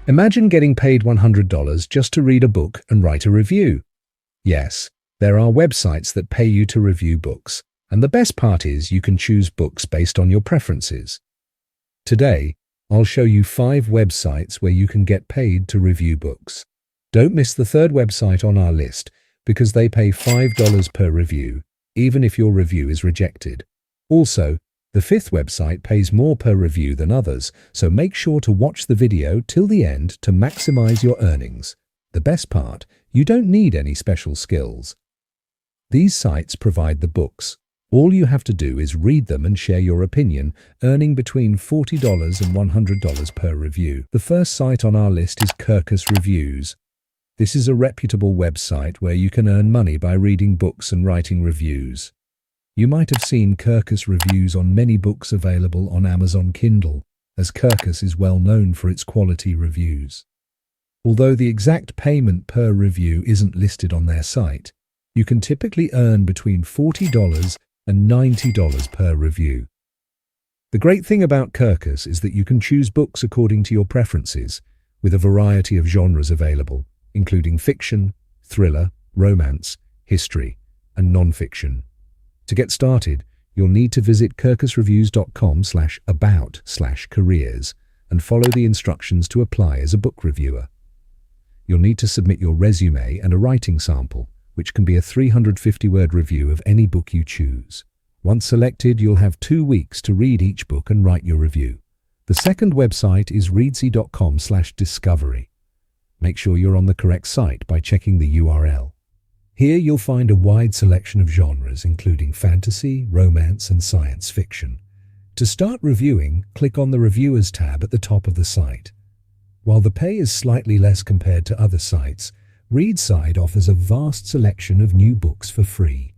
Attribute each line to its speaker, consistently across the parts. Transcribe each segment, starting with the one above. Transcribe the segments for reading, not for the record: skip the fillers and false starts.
Speaker 1: Imagine getting paid $100 just to read a book and write a review. Yes, there are websites that pay you to review books, and the best part is you can choose books based on your preferences. Today, I'll show you 5 websites where you can get paid to review books. Don't miss the third website on our list because they pay $5 per review, even if your review is rejected. Also, the 5th website pays more per review than others, so make sure to watch the video till the end to maximize your earnings. The best part, you don't need any special skills. These sites provide the books. All you have to do is read them and share your opinion, earning between $40 and $100 per review. The first site on our list is Kirkus Reviews. This is a reputable website where you can earn money by reading books and writing reviews. You might have seen Kirkus reviews on many books available on Amazon Kindle, as Kirkus is well known for its quality reviews. Although the exact payment per review isn't listed on their site, you can typically earn between $40 and $90 per review. The great thing about Kirkus is that you can choose books according to your preferences, with a variety of genres available, including fiction, thriller, romance, history, and non-fiction. To get started, you'll need to visit kirkusreviews.com/about/careers and follow the instructions to apply as a book reviewer. You'll need to submit your resume and a writing sample, which can be a 350-word review of any book you choose. Once selected, you'll have 2 weeks to read each book and write your review. The second website is readsy.com/discovery. Make sure you're on the correct site by checking the URL. Here you'll find a wide selection of genres, including fantasy, romance, and science fiction. To start reviewing, click on the Reviewers tab at the top of the site. While the pay is slightly less compared to other sites, ReadSide offers a vast selection of new books for free.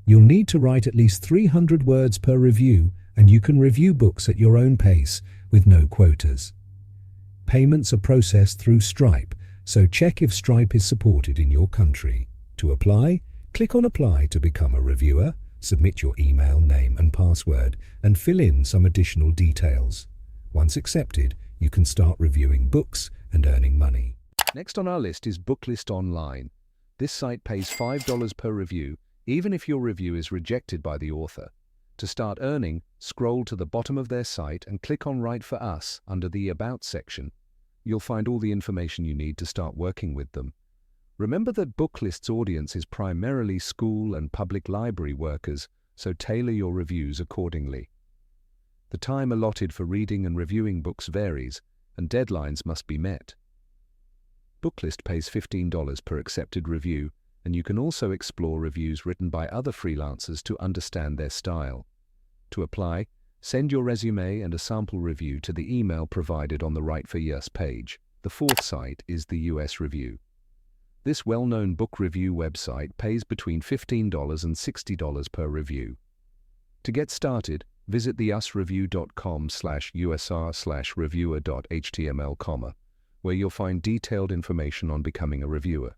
Speaker 1: You'll need to write at least 300 words per review, and you can review books at your own pace with no quotas. Payments are processed through Stripe, so check if Stripe is supported in your country. To apply, click on Apply to become a reviewer, submit your email, name and password, and fill in some additional details. Once accepted, you can start reviewing books and earning money. Next on our list is Booklist Online. This site pays $5 per review, even if your review is rejected by the author. To start earning, scroll to the bottom of their site and click on Write for Us under the About section. You'll find all the information you need to start working with them. Remember that Booklist's audience is primarily school and public library workers, so tailor your reviews accordingly. The time allotted for reading and reviewing books varies, and deadlines must be met. Booklist pays $15 per accepted review, and you can also explore reviews written by other freelancers to understand their style. To apply, send your resume and a sample review to the email provided on the Write for Us page. The fourth site is the US Review. This well-known book review website pays between $15 and $60 per review. To get started, visit theusreview.com/usr/reviewer.html, where you'll find detailed information on becoming a reviewer.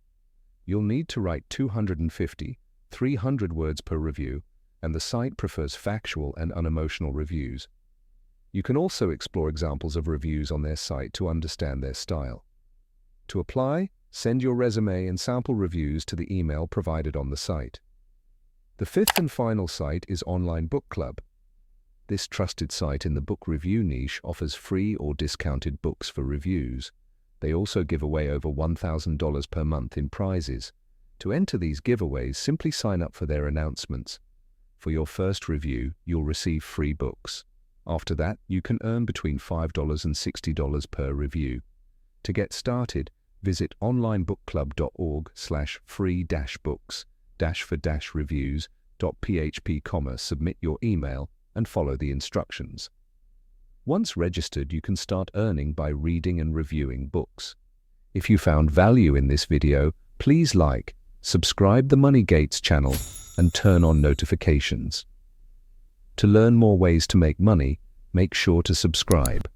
Speaker 1: You'll need to write 250, 300 words per review, and the site prefers factual and unemotional reviews. You can also explore examples of reviews on their site to understand their style. To apply, send your resume and sample reviews to the email provided on the site. The fifth and final site is Online Book Club. This trusted site in the book review niche offers free or discounted books for reviews. They also give away over $1,000 per month in prizes. To enter these giveaways, simply sign up for their announcements. For your first review, you'll receive free books. After that, you can earn between $5 and $60 per review. To get started, visit onlinebookclub.org/free-books-for-reviews.php, submit your email, and follow the instructions. Once registered, you can start earning by reading and reviewing books. If you found value in this video, please like, subscribe the Money Gates channel, and turn on notifications. To learn more ways to make money, make sure to subscribe.